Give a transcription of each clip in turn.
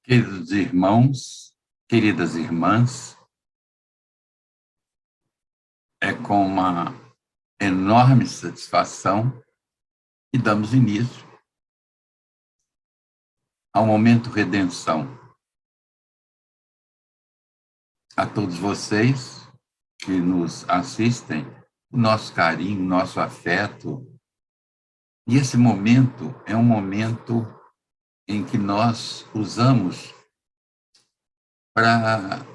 Queridos irmãos, queridas irmãs, é com uma enorme satisfação que damos início ao Momento Redenção. A todos vocês que nos assistem, o nosso carinho, o nosso afeto. E esse momento é um momento em que nós usamos para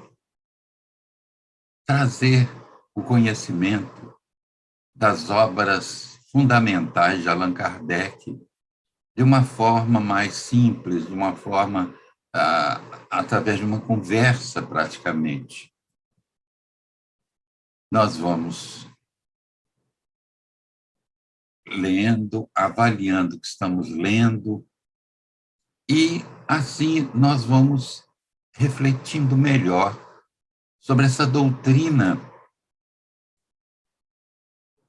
trazer o conhecimento das obras fundamentais de Allan Kardec de uma forma mais simples, de uma forma através de uma conversa, praticamente. Nós vamos lendo, avaliando o que estamos lendo, e assim nós vamos refletindo melhor sobre essa doutrina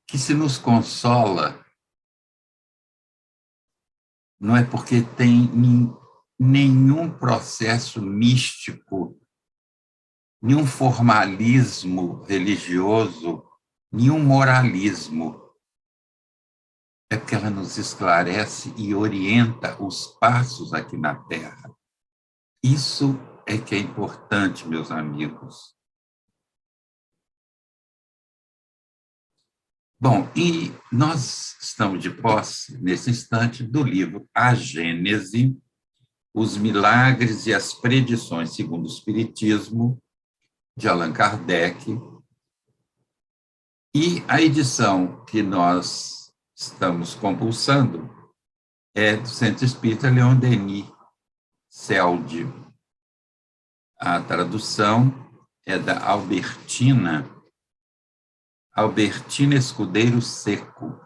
que, se nos consola, não é porque tem nenhum processo místico, nenhum formalismo religioso, nenhum moralismo. É porque ela nos esclarece e orienta os passos aqui na Terra. Isso é que é importante, meus amigos. Bom, e nós estamos de posse, nesse instante, do livro A Gênese, os milagres e as predições segundo o Espiritismo, de Allan Kardec, e a edição que nós estamos compulsando é do Centro Espírita Leon Denis Selde. A tradução é da Albertina Escudeiro Seco.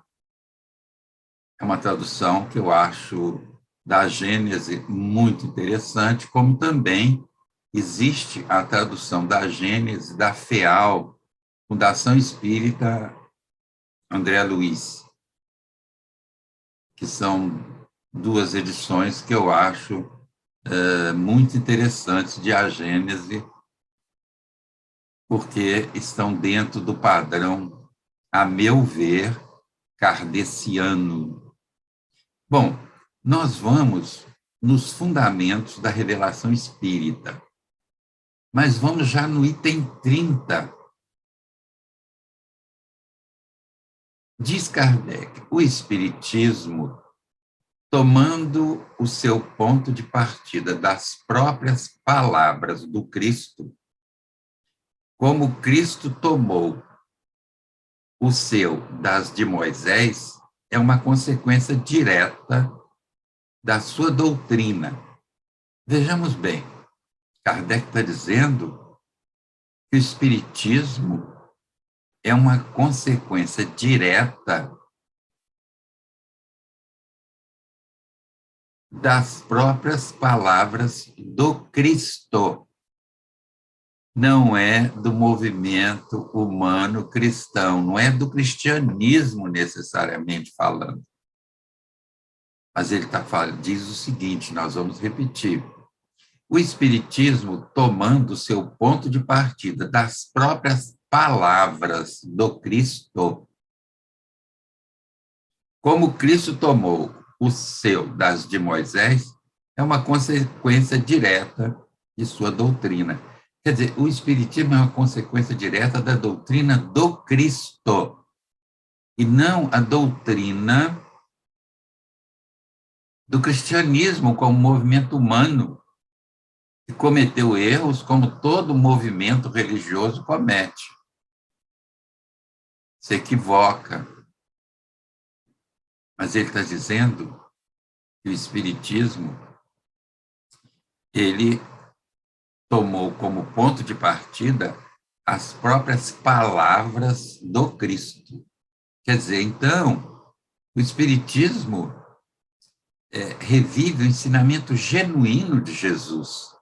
É uma tradução que eu acho da Gênese muito interessante, como também existe a tradução da Gênese da FEAL, Fundação Espírita André Luiz, que são duas edições que eu acho muito interessantes de A Gênese, porque estão dentro do padrão, a meu ver, kardeciano. Bom, nós vamos nos fundamentos da revelação espírita, mas vamos já no item 30. Diz Kardec: o Espiritismo, tomando o seu ponto de partida das próprias palavras do Cristo, como Cristo tomou o seu das de Moisés, é uma consequência direta da sua doutrina. Vejamos bem, Kardec está dizendo que o Espiritismo é uma consequência direta das próprias palavras do Cristo. Não é do movimento humano cristão, não é do cristianismo necessariamente falando. Mas ele diz o seguinte, nós vamos repetir: o Espiritismo, tomando seu ponto de partida das próprias palavras do Cristo, como Cristo tomou o seu das de Moisés, é uma consequência direta de sua doutrina. Quer dizer, o Espiritismo é uma consequência direta da doutrina do Cristo, e não a doutrina do cristianismo como movimento humano, que cometeu erros como todo movimento religioso comete. Se equivoca. Mas ele está dizendo que o Espiritismo, ele tomou como ponto de partida as próprias palavras do Cristo. Quer dizer, então, o Espiritismo revive o ensinamento genuíno de Jesus,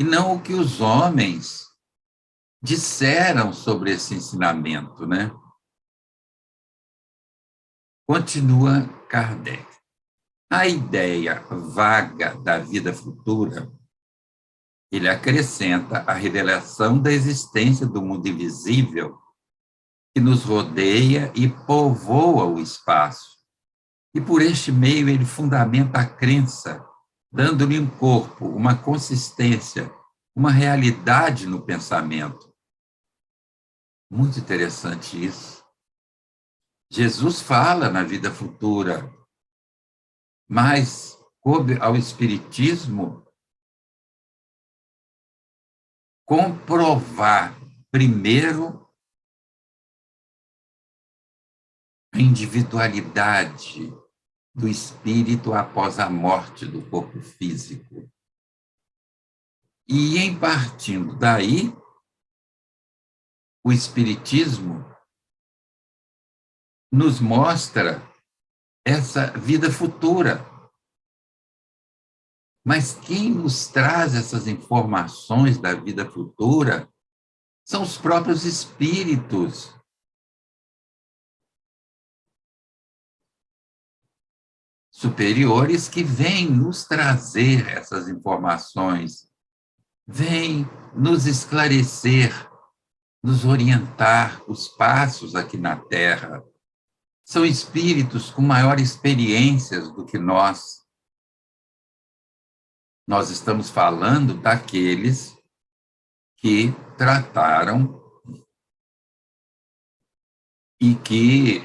e não o que os homens disseram sobre esse ensinamento, né? Continua Kardec. A ideia vaga da vida futura ele acrescenta a revelação da existência do mundo invisível que nos rodeia e povoa o espaço. E por este meio ele fundamenta a crença, dando-lhe um corpo, uma consistência, uma realidade no pensamento. Muito interessante isso. Jesus fala na vida futura, mas coube ao Espiritismo comprovar primeiro a individualidade do espírito após a morte do corpo físico. E, em partindo daí, o Espiritismo nos mostra essa vida futura. Mas quem nos traz essas informações da vida futura são os próprios espíritos. Superiores que vêm nos trazer essas informações, vêm nos esclarecer, nos orientar os passos aqui na Terra. São espíritos com maior experiências do que nós. Nós estamos falando daqueles que trataram e que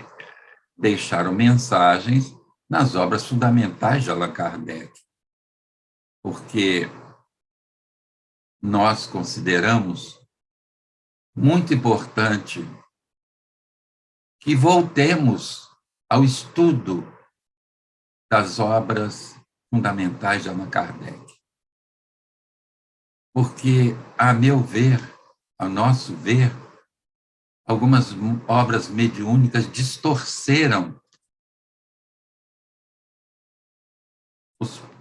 deixaram mensagens nas obras fundamentais de Allan Kardec, porque nós consideramos muito importante que voltemos ao estudo das obras fundamentais de Allan Kardec, porque, a meu ver, a nosso ver, algumas obras mediúnicas distorceram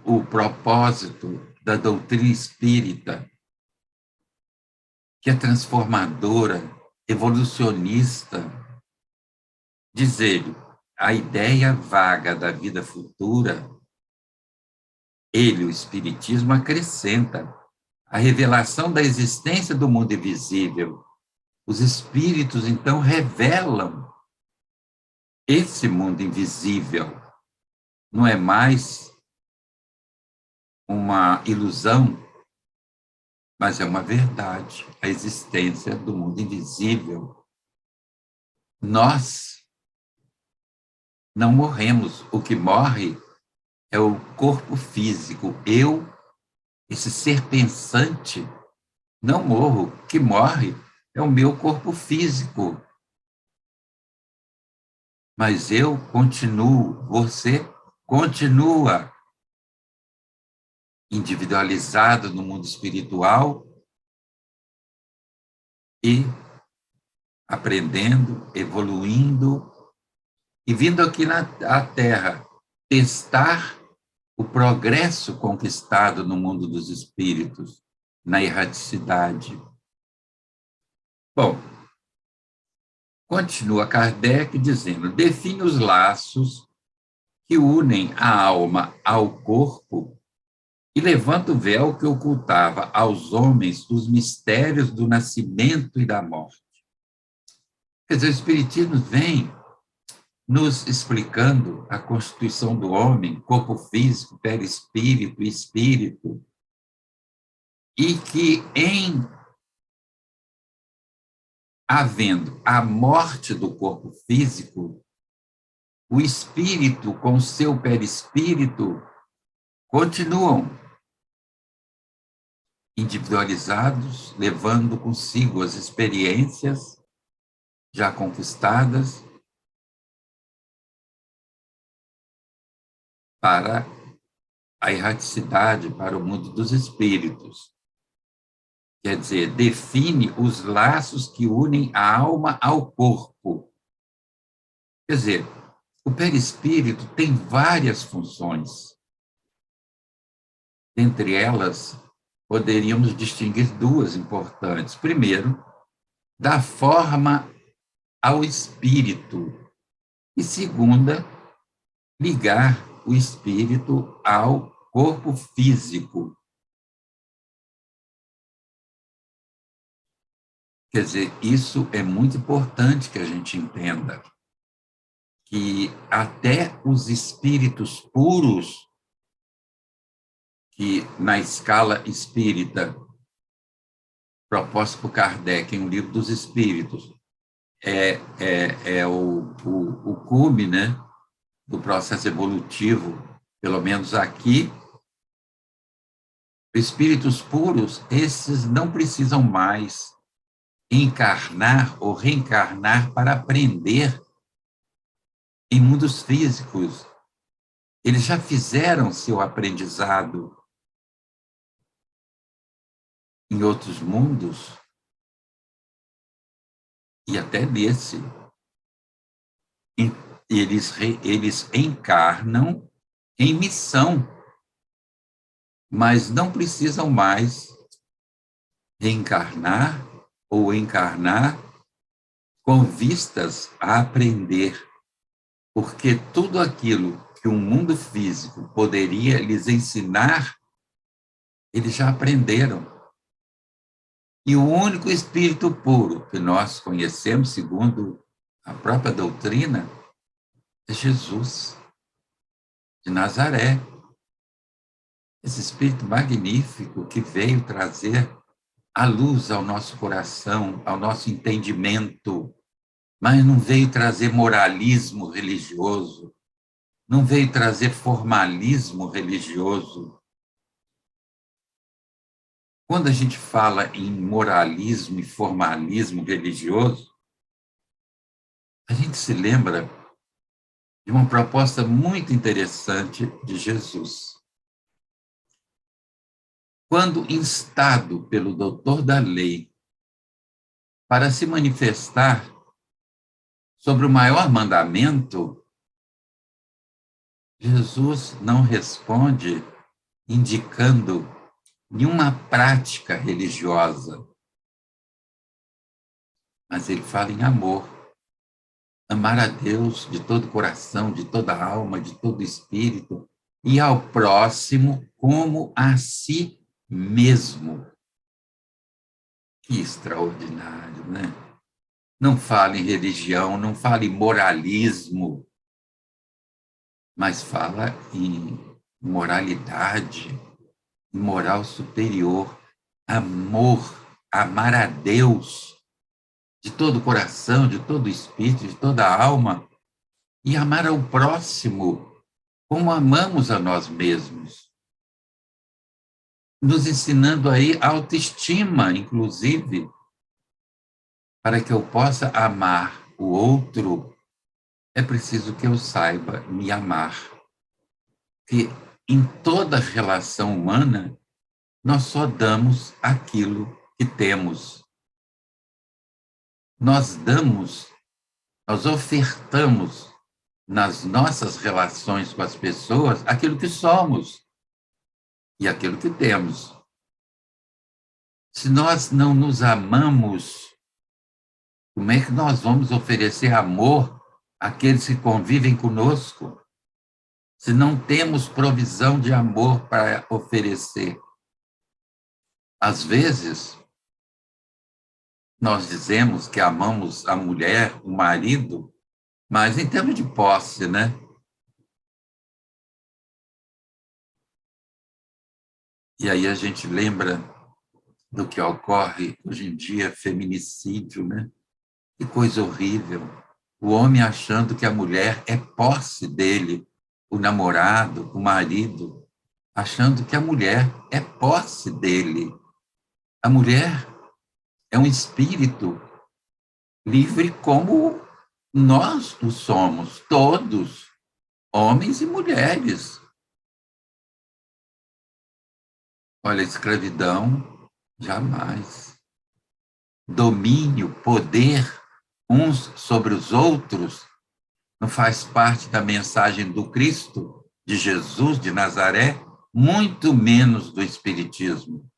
o propósito da doutrina espírita, que é transformadora, evolucionista. Diz ele, a ideia vaga da vida futura, ele, o Espiritismo, acrescenta a revelação da existência do mundo invisível. Os espíritos, então, revelam esse mundo invisível. Não é mais uma ilusão, mas é uma verdade, a existência do mundo invisível. Nós não morremos, o que morre é o corpo físico. Eu, esse ser pensante, não morro, o que morre é o meu corpo físico. Mas eu continuo, você continua individualizado no mundo espiritual e aprendendo, evoluindo e vindo aqui na Terra testar o progresso conquistado no mundo dos espíritos, na erraticidade. Bom, continua Kardec dizendo, define os laços que unem a alma ao corpo e levanta o véu que ocultava aos homens os mistérios do nascimento e da morte. Quer dizer, o Espiritismo vem nos explicando a constituição do homem, corpo físico, perispírito, espírito, e que havendo a morte do corpo físico, o espírito com seu perispírito continuam individualizados, levando consigo as experiências já conquistadas para a erraticidade, para o mundo dos espíritos. Quer dizer, define os laços que unem a alma ao corpo. Quer dizer, o perispírito tem várias funções. Entre elas, poderíamos distinguir duas importantes. Primeiro, dar forma ao espírito. E segunda, ligar o espírito ao corpo físico. Quer dizer, isso é muito importante que a gente entenda, que até os espíritos puros, que na escala espírita, proposta por Kardec em O Livro dos Espíritos, é o cume, né, do processo evolutivo, pelo menos aqui, espíritos puros, esses não precisam mais encarnar ou reencarnar para aprender em mundos físicos. Eles já fizeram seu aprendizado em outros mundos e até nesse. Eles encarnam em missão, mas não precisam mais reencarnar ou encarnar com vistas a aprender, porque tudo aquilo que um mundo físico poderia lhes ensinar, eles já aprenderam. E o único espírito puro que nós conhecemos, segundo a própria doutrina, é Jesus de Nazaré. Esse espírito magnífico que veio trazer a luz ao nosso coração, ao nosso entendimento, mas não veio trazer moralismo religioso, não veio trazer formalismo religioso. Quando a gente fala em moralismo e formalismo religioso, a gente se lembra de uma proposta muito interessante de Jesus. Quando instado pelo doutor da lei para se manifestar sobre o maior mandamento, Jesus não responde indicando nenhuma prática religiosa, mas ele fala em amor. Amar a Deus de todo o coração, de toda a alma, de todo o espírito, e ao próximo como a si mesmo. Que extraordinário, né? Não fala em religião, não fala em moralismo, mas fala em moralidade, em moral superior, amor, amar a Deus de todo o coração, de todo o espírito, de toda a alma, e amar ao próximo como amamos a nós mesmos, nos ensinando aí autoestima, inclusive, para que eu possa amar o outro, é preciso que eu saiba me amar. Que em toda relação humana, nós só damos aquilo que temos. Nós ofertamos nas nossas relações com as pessoas aquilo que somos e aquilo que temos. Se nós não nos amamos, como é que nós vamos oferecer amor àqueles que convivem conosco? Se não temos provisão de amor para oferecer. Às vezes, nós dizemos que amamos a mulher, o marido, mas em termos de posse, né? E aí a gente lembra do que ocorre hoje em dia, feminicídio, né? Que coisa horrível. O homem achando que a mulher é posse dele, o namorado, o marido, achando que a mulher é posse dele. A mulher é um espírito livre como nós o somos, todos, homens e mulheres. Olha, escravidão, jamais. Domínio, poder, uns sobre os outros, não faz parte da mensagem do Cristo, de Jesus de Nazaré, muito menos do Espiritismo.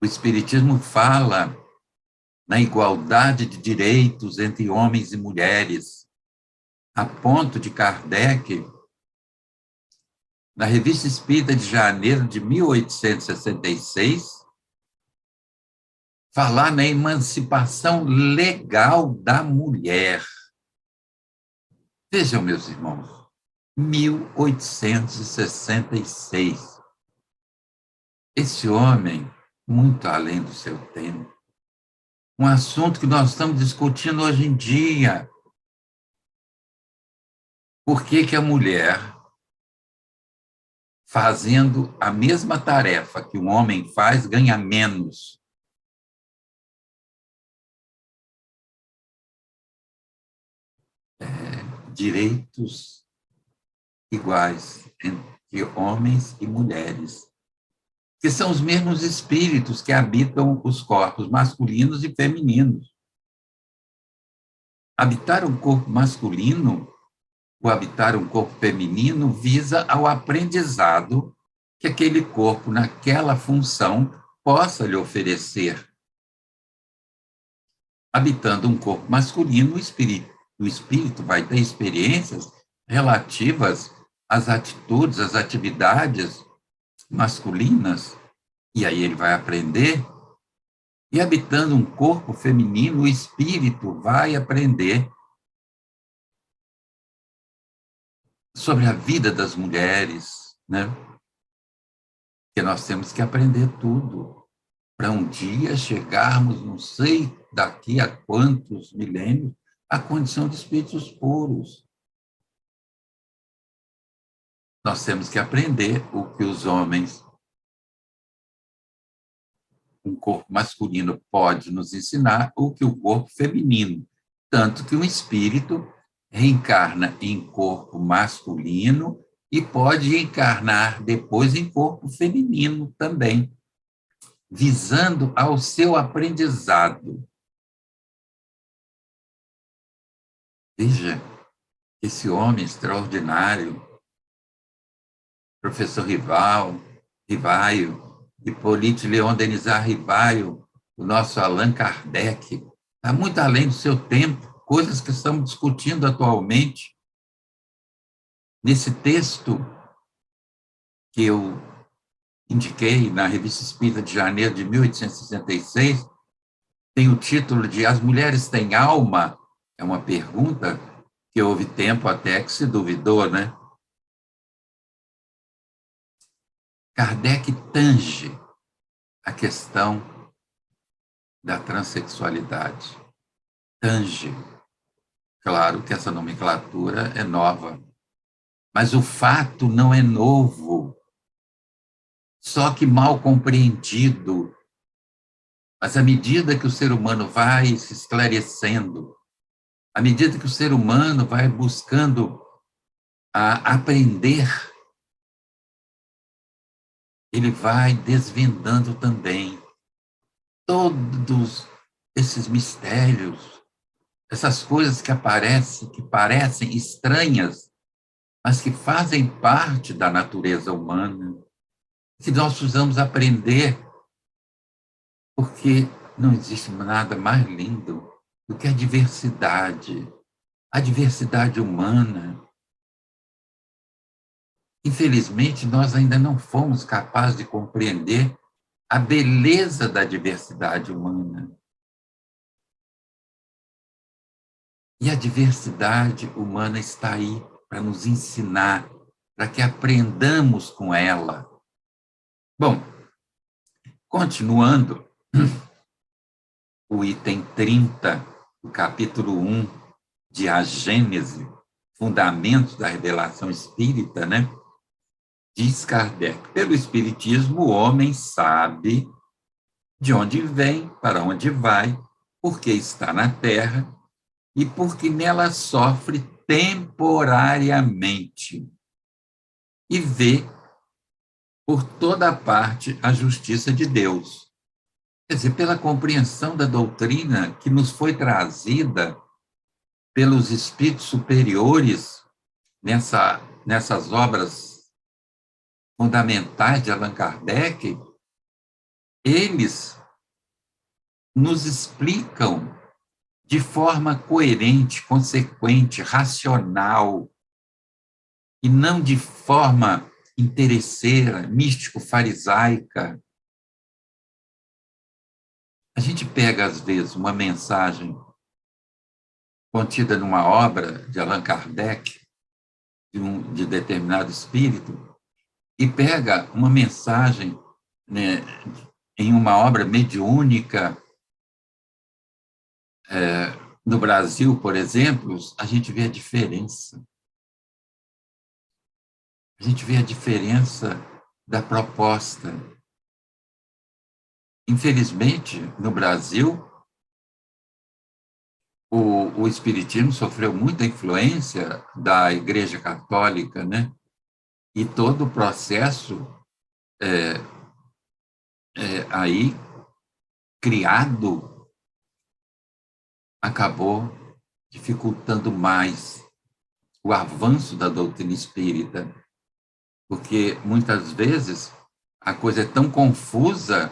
O Espiritismo fala na igualdade de direitos entre homens e mulheres, a ponto de Kardec, na Revista Espírita de janeiro de 1866, falar na emancipação legal da mulher. Vejam, meus irmãos, 1866. Esse homem, muito além do seu tempo, um assunto que nós estamos discutindo hoje em dia. Por que que a mulher, fazendo a mesma tarefa que um homem faz, ganha menos? Direitos iguais entre homens e mulheres, que são os mesmos espíritos que habitam os corpos masculinos e femininos. Habitar um corpo masculino ou habitar um corpo feminino visa ao aprendizado que aquele corpo, naquela função, possa lhe oferecer. Habitando um corpo masculino, o espírito vai ter experiências relativas às atitudes, às atividades masculinas, e aí ele vai aprender. E habitando um corpo feminino, o espírito vai aprender sobre a vida das mulheres, né? Que nós temos que aprender tudo para um dia chegarmos, não sei daqui a quantos milênios, à condição de espíritos puros. Nós temos que aprender o que os homens, um corpo masculino pode nos ensinar, o que o corpo feminino. Tanto que um espírito reencarna em corpo masculino e pode encarnar depois em corpo feminino também, visando ao seu aprendizado. Veja, esse homem extraordinário, professor Rivaio, Hippolyte Léon Denisard Rivaio, o nosso Allan Kardec, está muito além do seu tempo, coisas que estamos discutindo atualmente. Nesse texto que eu indiquei na Revista Espírita de janeiro de 1866, tem o título de As Mulheres Têm Alma? É uma pergunta que houve tempo até que se duvidou, né? Kardec tange a questão da transexualidade. Tange. Claro que essa nomenclatura é nova, mas o fato não é novo, só que mal compreendido. Mas à medida que o ser humano vai se esclarecendo, à medida que o ser humano vai buscando aprender, ele vai desvendando também todos esses mistérios, essas coisas que aparecem, que parecem estranhas, mas que fazem parte da natureza humana, que nós precisamos aprender, porque não existe nada mais lindo do que a diversidade humana. Infelizmente, nós ainda não fomos capazes de compreender a beleza da diversidade humana. E a diversidade humana está aí para nos ensinar, para que aprendamos com ela. Bom, continuando, o item 30, do capítulo 1 de A Gênese, Fundamentos da Revelação Espírita, né? Diz Kardec, pelo Espiritismo, o homem sabe de onde vem, para onde vai, por que está na Terra e porque nela sofre temporariamente e vê por toda parte a justiça de Deus. Quer dizer, pela compreensão da doutrina que nos foi trazida pelos espíritos superiores nessas obras fundamentais de Allan Kardec, eles nos explicam de forma coerente, consequente, racional, e não de forma interesseira, místico-farisaica, A gente pega, às vezes, uma mensagem contida numa obra de Allan Kardec, de determinado espírito, e pega uma mensagem, né, em uma obra mediúnica. No Brasil, por exemplo, a gente vê a diferença. A gente vê a diferença da proposta. Infelizmente, no Brasil, o Espiritismo sofreu muita influência da Igreja Católica, né? E todo o processo aí criado acabou dificultando mais o avanço da doutrina espírita, porque muitas vezes a coisa é tão confusa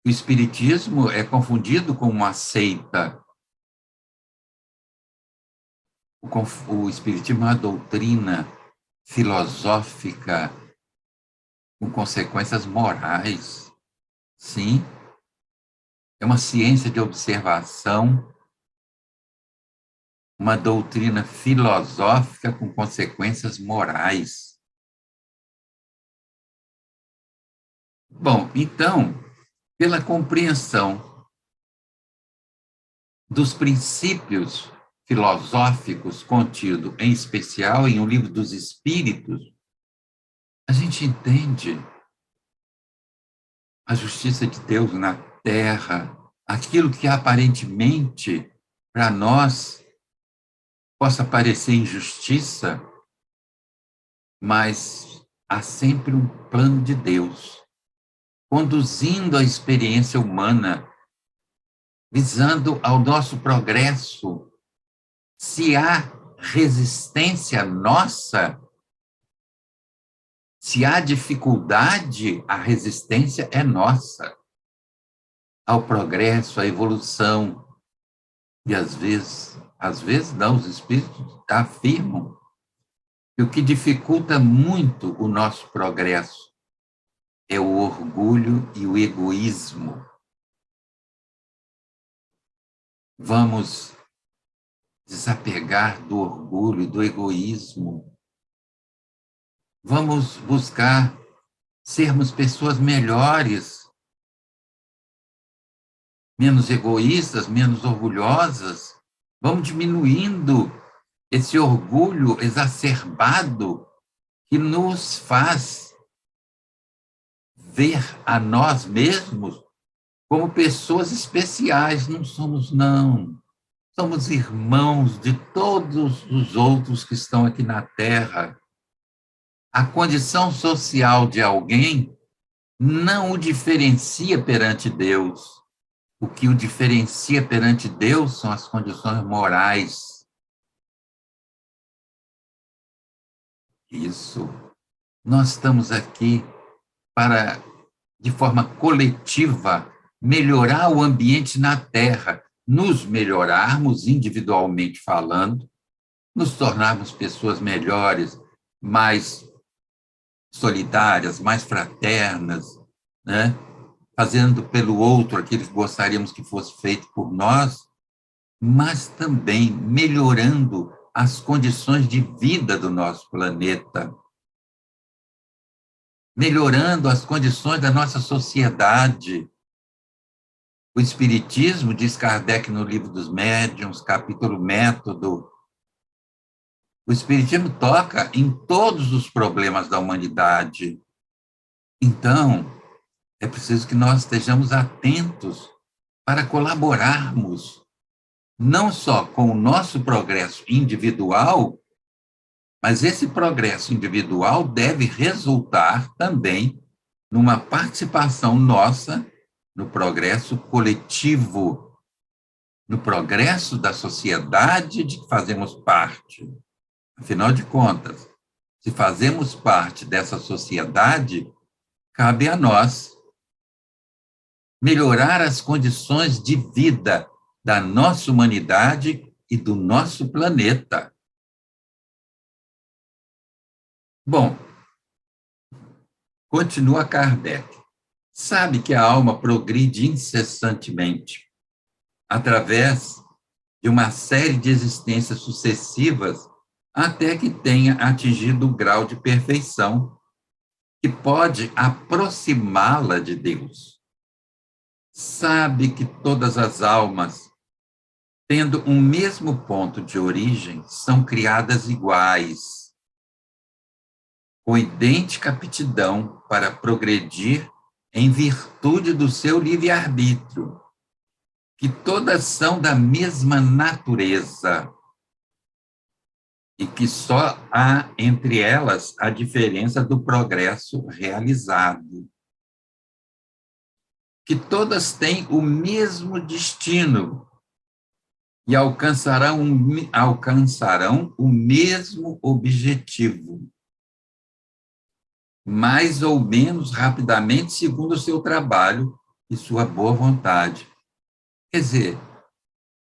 que o espiritismo é confundido com uma seita. O espiritismo é uma doutrina filosófica com consequências morais. Sim, é uma ciência de observação, uma doutrina filosófica com consequências morais. Bom, então, pela compreensão dos princípios filosóficos contidos, em especial em O Livro dos Espíritos, a gente entende a justiça de Deus na terra, aquilo que aparentemente para nós possa parecer injustiça, mas há sempre um plano de Deus conduzindo a experiência humana, visando ao nosso progresso. Se há resistência nossa, se há dificuldade, a resistência é nossa ao progresso, à evolução. E às vezes não, os espíritos afirmam que o que dificulta muito o nosso progresso é o orgulho e o egoísmo. Vamos desapegar do orgulho e do egoísmo. Vamos buscar sermos pessoas melhores, menos egoístas, menos orgulhosas. Vamos diminuindo esse orgulho exacerbado que nos faz ver a nós mesmos como pessoas especiais. Não somos, não. Somos irmãos de todos os outros que estão aqui na Terra. A condição social de alguém não o diferencia perante Deus. O que o diferencia perante Deus são as condições morais. Isso. Nós estamos aqui para, de forma coletiva, melhorar o ambiente na Terra, nos melhorarmos individualmente falando, nos tornarmos pessoas melhores, mais solidárias, mais fraternas, né? Fazendo pelo outro aquilo que gostaríamos que fosse feito por nós, mas também melhorando as condições de vida do nosso planeta, melhorando as condições da nossa sociedade. O Espiritismo, diz Kardec no Livro dos Médiuns, capítulo Método, o Espiritismo toca em todos os problemas da humanidade. Então, é preciso que nós estejamos atentos para colaborarmos, não só com o nosso progresso individual, mas esse progresso individual deve resultar também numa participação nossa no progresso coletivo, no progresso da sociedade de que fazemos parte. Afinal de contas, se fazemos parte dessa sociedade, cabe a nós melhorar as condições de vida da nossa humanidade e do nosso planeta. Bom, continua Kardec. Sabe que a alma progride incessantemente através de uma série de existências sucessivas até que tenha atingido o grau de perfeição que pode aproximá-la de Deus. Sabe que todas as almas, tendo um mesmo ponto de origem, são criadas iguais, com idêntica aptidão para progredir em virtude do seu livre-arbítrio, que todas são da mesma natureza e que só há entre elas a diferença do progresso realizado, que todas têm o mesmo destino e alcançarão o mesmo objetivo, mais ou menos rapidamente, segundo o seu trabalho e sua boa vontade. Quer dizer,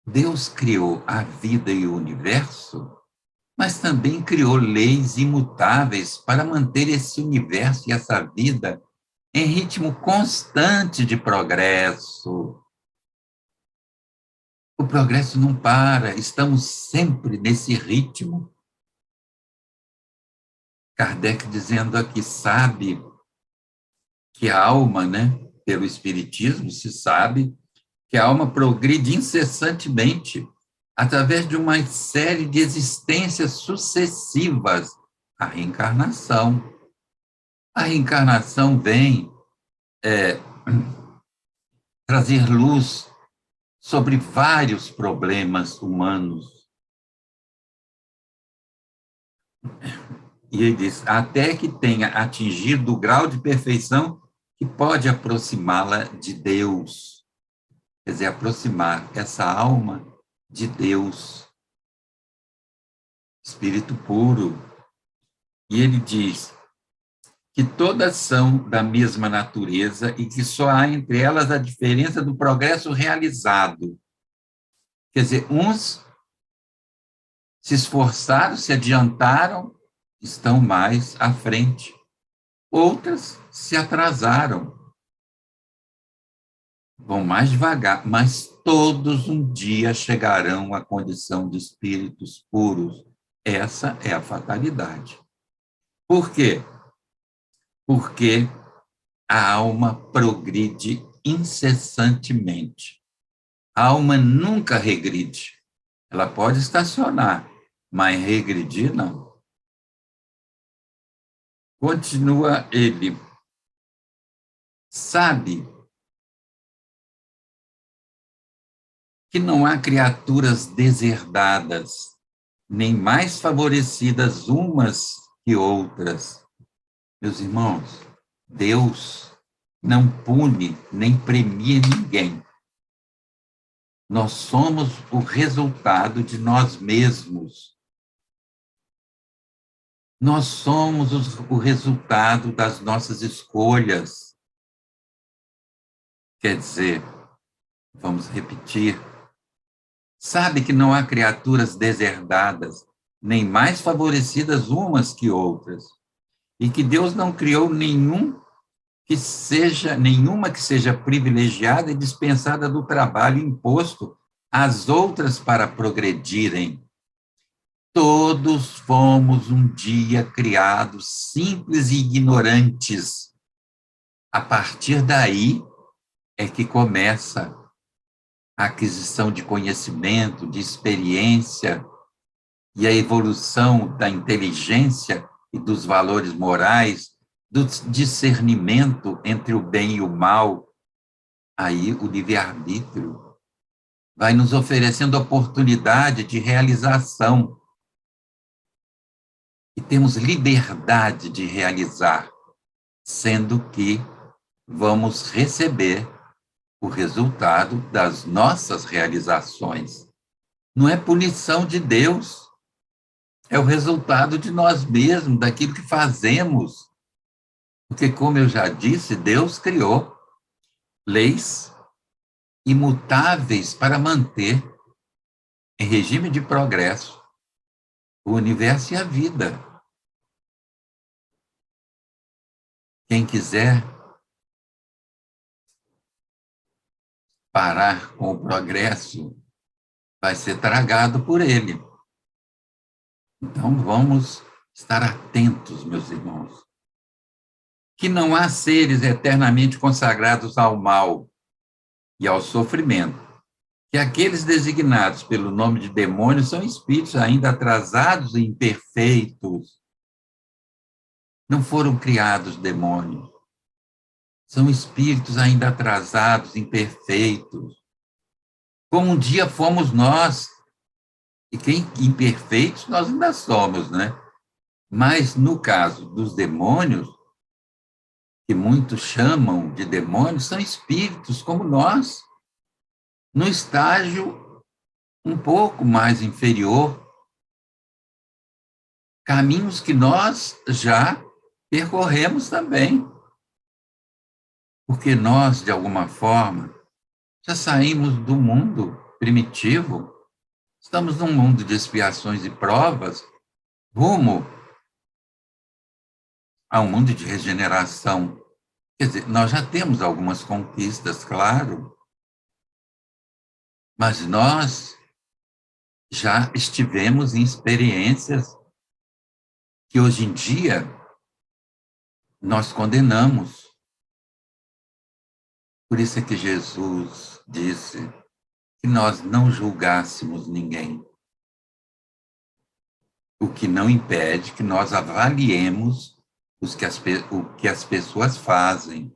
Deus criou a vida e o universo, mas também criou leis imutáveis para manter esse universo e essa vida em ritmo constante de progresso. O progresso não para, estamos sempre nesse ritmo. Kardec dizendo aqui, sabe que a alma, né, pelo Espiritismo, se sabe que a alma progride incessantemente através de uma série de existências sucessivas à reencarnação. A reencarnação vem trazer luz sobre vários problemas humanos. E ele diz, até que tenha atingido o grau de perfeição que pode aproximá-la de Deus. Quer dizer, aproximar essa alma de Deus, Espírito puro. E ele diz que todas são da mesma natureza e que só há entre elas a diferença do progresso realizado. Quer dizer, uns se esforçaram, se adiantaram, estão mais à frente. Outras se atrasaram, vão mais devagar, mas todos um dia chegarão à condição de espíritos puros. Essa é a fatalidade. Por quê? Porque a alma progride incessantemente. A alma nunca regride. Ela pode estacionar, mas regredir não. Continua ele. Sabe que não há criaturas deserdadas, nem mais favorecidas umas que outras. Meus irmãos, Deus não pune nem premia ninguém. Nós somos o resultado de nós mesmos. Nós somos o resultado das nossas escolhas. Quer dizer, vamos repetir, sabe que não há criaturas deserdadas, nem mais favorecidas umas que outras, e que Deus não criou nenhuma que seja privilegiada e dispensada do trabalho imposto às outras para progredirem. Todos fomos um dia criados simples e ignorantes. A partir daí é que começa a aquisição de conhecimento, de experiência e a evolução da inteligência e dos valores morais, do discernimento entre o bem e o mal. Aí o livre-arbítrio vai nos oferecendo oportunidade de realização. E temos liberdade de realizar, sendo que vamos receber o resultado das nossas realizações. Não é punição de Deus, é o resultado de nós mesmos, daquilo que fazemos. Porque, como eu já disse, Deus criou leis imutáveis para manter em regime de progresso o universo e a vida. Quem quiser parar com o progresso, vai ser tragado por ele. Então, vamos estar atentos, meus irmãos, que não há seres eternamente consagrados ao mal e ao sofrimento, que aqueles designados pelo nome de demônios são espíritos ainda atrasados e imperfeitos. Não foram criados demônios. São espíritos ainda atrasados, imperfeitos. Como um dia fomos nós, e que imperfeitos nós ainda somos, né? Mas no caso dos demônios, que muitos chamam de demônios, são espíritos como nós, no estágio um pouco mais inferior, caminhos que nós já percorremos também, porque nós, de alguma forma, já saímos do mundo primitivo, estamos num mundo de expiações e provas, rumo a um mundo de regeneração. Quer dizer, nós já temos algumas conquistas, claro, mas nós já estivemos em experiências que hoje em dia nós condenamos. Por isso é que Jesus disse que nós não julgássemos ninguém, o que não impede que nós avaliemos o que as pessoas fazem,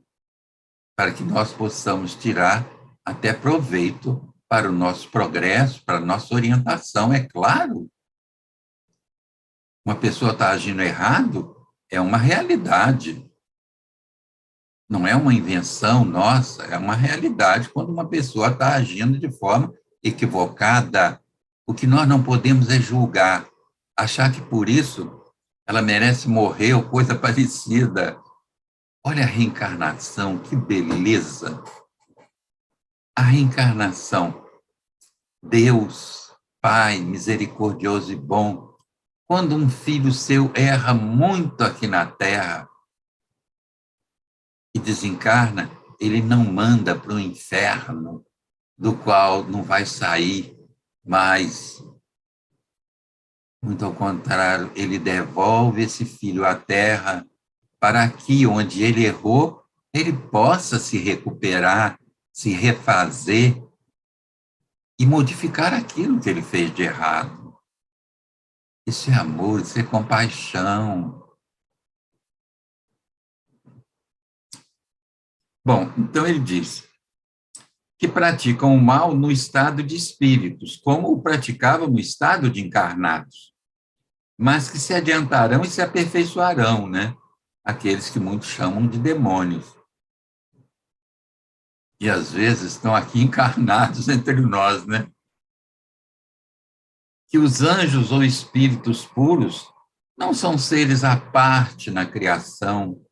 para que nós possamos tirar até proveito para o nosso progresso, para a nossa orientação, é claro. Uma pessoa está agindo errado, é uma realidade. Não é uma invenção nossa, é uma realidade quando uma pessoa está agindo de forma equivocada. O que nós não podemos é julgar, achar que por isso ela merece morrer ou coisa parecida. Olha a reencarnação, que beleza! A reencarnação. Deus, Pai misericordioso e bom, quando um filho seu erra muito aqui na Terra e desencarna, ele não manda para o inferno, do qual não vai sair mais. Muito ao contrário, ele devolve esse filho à Terra para que, onde ele errou, ele possa se recuperar, se refazer e modificar aquilo que ele fez de errado. Isso é amor, isso é compaixão. Bom, então ele diz que praticam o mal no estado de espíritos, como o praticavam no estado de encarnados, mas que se adiantarão e se aperfeiçoarão, né? Aqueles que muitos chamam de demônios. E às vezes estão aqui encarnados entre nós, né? Que os anjos ou espíritos puros não são seres à parte na criação,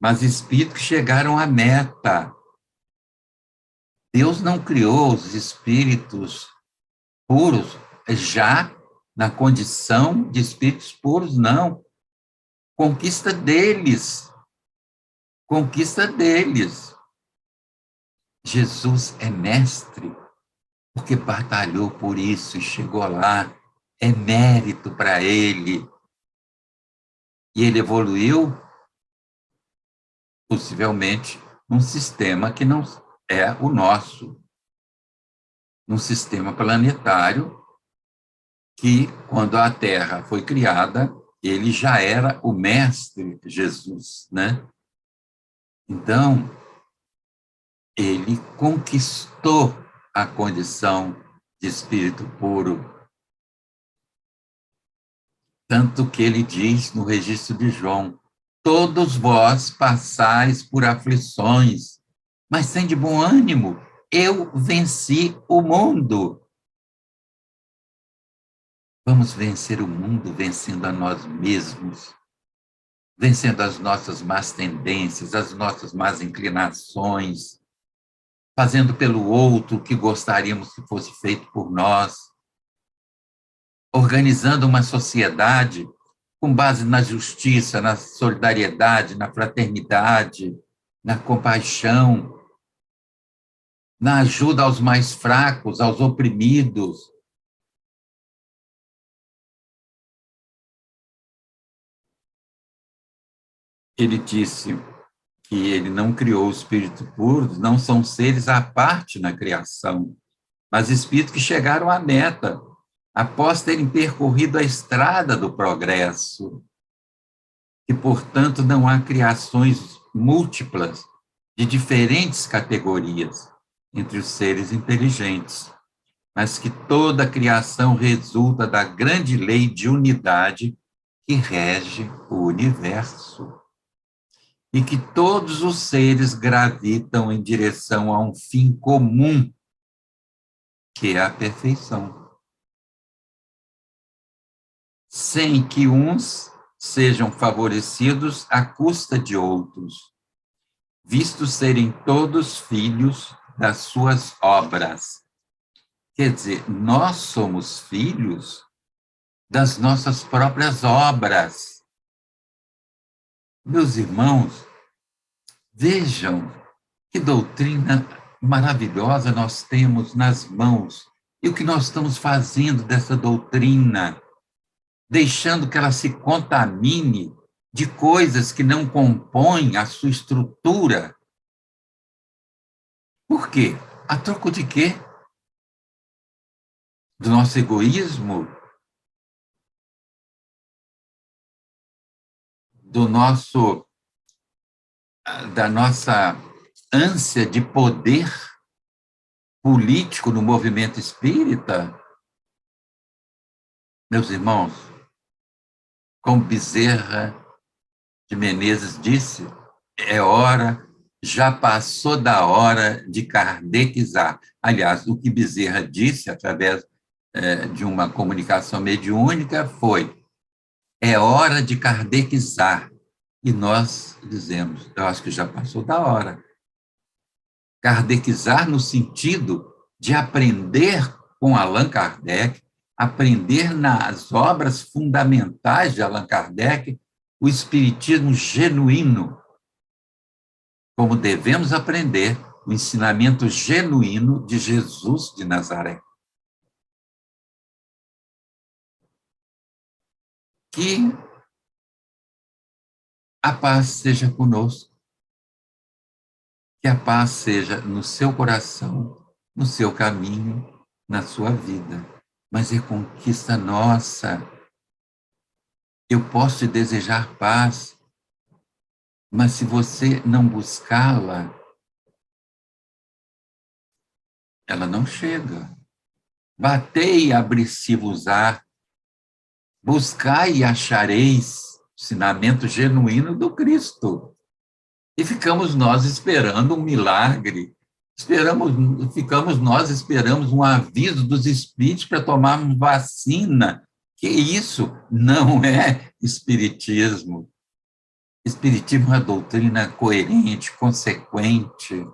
mas espíritos que chegaram à meta. Deus não criou os espíritos puros já na condição de espíritos puros, não. Conquista deles. Conquista deles. Jesus é mestre, porque batalhou por isso e chegou lá. É mérito para ele. E ele evoluiu, possivelmente, num sistema que não é o nosso. Num sistema planetário que, quando a Terra foi criada, ele já era o mestre Jesus, né? Então, ele conquistou a condição de espírito puro. Tanto que ele diz no registro de João: todos vós passais por aflições, mas tende bom ânimo, eu venci o mundo. Vamos vencer o mundo vencendo a nós mesmos, vencendo as nossas más tendências, as nossas más inclinações, fazendo pelo outro o que gostaríamos que fosse feito por nós, organizando uma sociedade com base na justiça, na solidariedade, na fraternidade, na compaixão. na ajuda aos mais fracos, aos oprimidos. Ele disse que ele não criou o espírito puro, não são seres à parte na criação, mas espíritos que chegaram à meta, após terem percorrido a estrada do progresso. E, portanto, não há criações múltiplas de diferentes categorias entre os seres inteligentes, mas que toda a criação resulta da grande lei de unidade que rege o universo. E que todos os seres gravitam em direção a um fim comum, que é a perfeição. Sem que uns sejam favorecidos à custa de outros, vistos serem todos filhos das suas obras. Quer dizer, nós somos filhos das nossas próprias obras. Meus irmãos, vejam que doutrina maravilhosa nós temos nas mãos e o que nós estamos fazendo dessa doutrina, deixando que ela se contamine de coisas que não compõem a sua estrutura. Por quê? A troco de quê? Do nosso egoísmo? Da nossa ânsia de poder político no movimento espírita? Meus irmãos, como Bezerra de Menezes disse, já passou da hora de kardecizar. Aliás, o que Bezerra disse, através de uma comunicação mediúnica, foi: é hora de kardecizar. E nós dizemos, eu acho que já passou da hora. Kardecizar no sentido de aprender com Allan Kardec, aprender nas obras fundamentais de Allan Kardec, o espiritismo genuíno, como devemos aprender o ensinamento genuíno de Jesus de Nazaré. Que a paz seja conosco, que a paz seja no seu coração, no seu caminho, na sua vida. Mas é conquista nossa. Eu posso te desejar paz, mas se você não buscá-la, ela não chega. Batei e abri-se-vos-á, buscai e achareis, ensinamento genuíno do Cristo. E ficamos nós esperando um milagre, esperamos um aviso dos espíritos para tomarmos vacina. Que isso não é espiritismo. Espiritismo é uma doutrina coerente, consequente,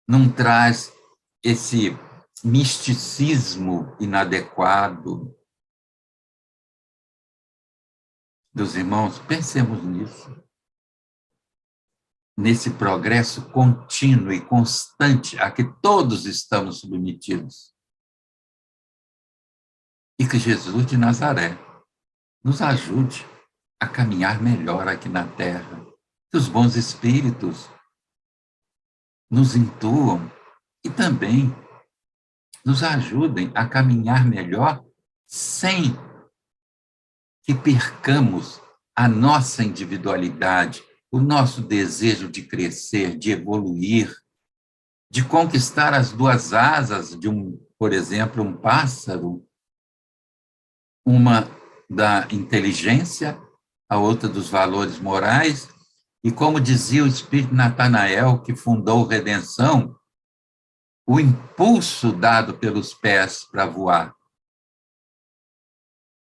não traz esse misticismo inadequado. Meus irmãos, pensemos nisso. Nesse progresso contínuo e constante a que todos estamos submetidos. E que Jesus de Nazaré nos ajude a caminhar melhor aqui na Terra. Que os bons espíritos nos intuam e também nos ajudem a caminhar melhor sem que percamos a nossa individualidade, o nosso desejo de crescer, de evoluir, de conquistar as duas asas de por exemplo, um pássaro, uma da inteligência, a outra dos valores morais, e como dizia o Espírito Natanael, que fundou Redenção, o impulso dado pelos pés para voar.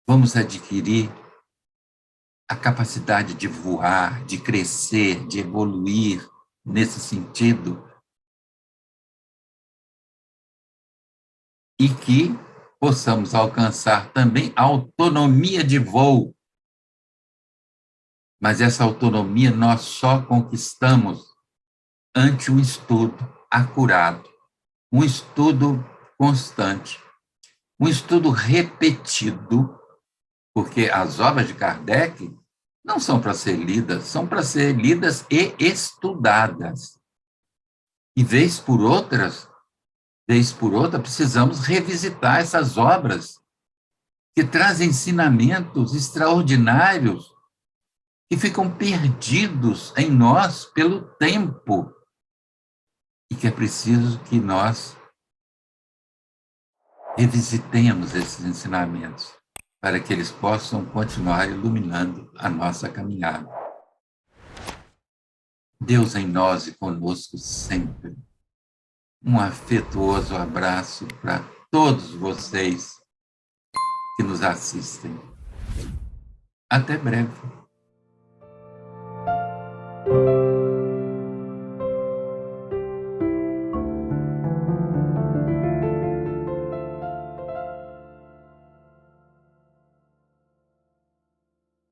Vamos adquirir a capacidade de voar, de crescer, de evoluir nesse sentido, e que possamos alcançar também a autonomia de voo. Mas essa autonomia nós só conquistamos ante o estudo, acurado, um estudo constante, um estudo repetido, porque as obras de Kardec não são para ser lidas, são para ser lidas e estudadas. E vez por outra, precisamos revisitar essas obras que trazem ensinamentos extraordinários que ficam perdidos em nós pelo tempo e que é preciso que nós revisitemos esses ensinamentos para que eles possam continuar iluminando a nossa caminhada. Deus em nós e conosco sempre. Um afetuoso abraço para todos vocês que nos assistem. Até breve.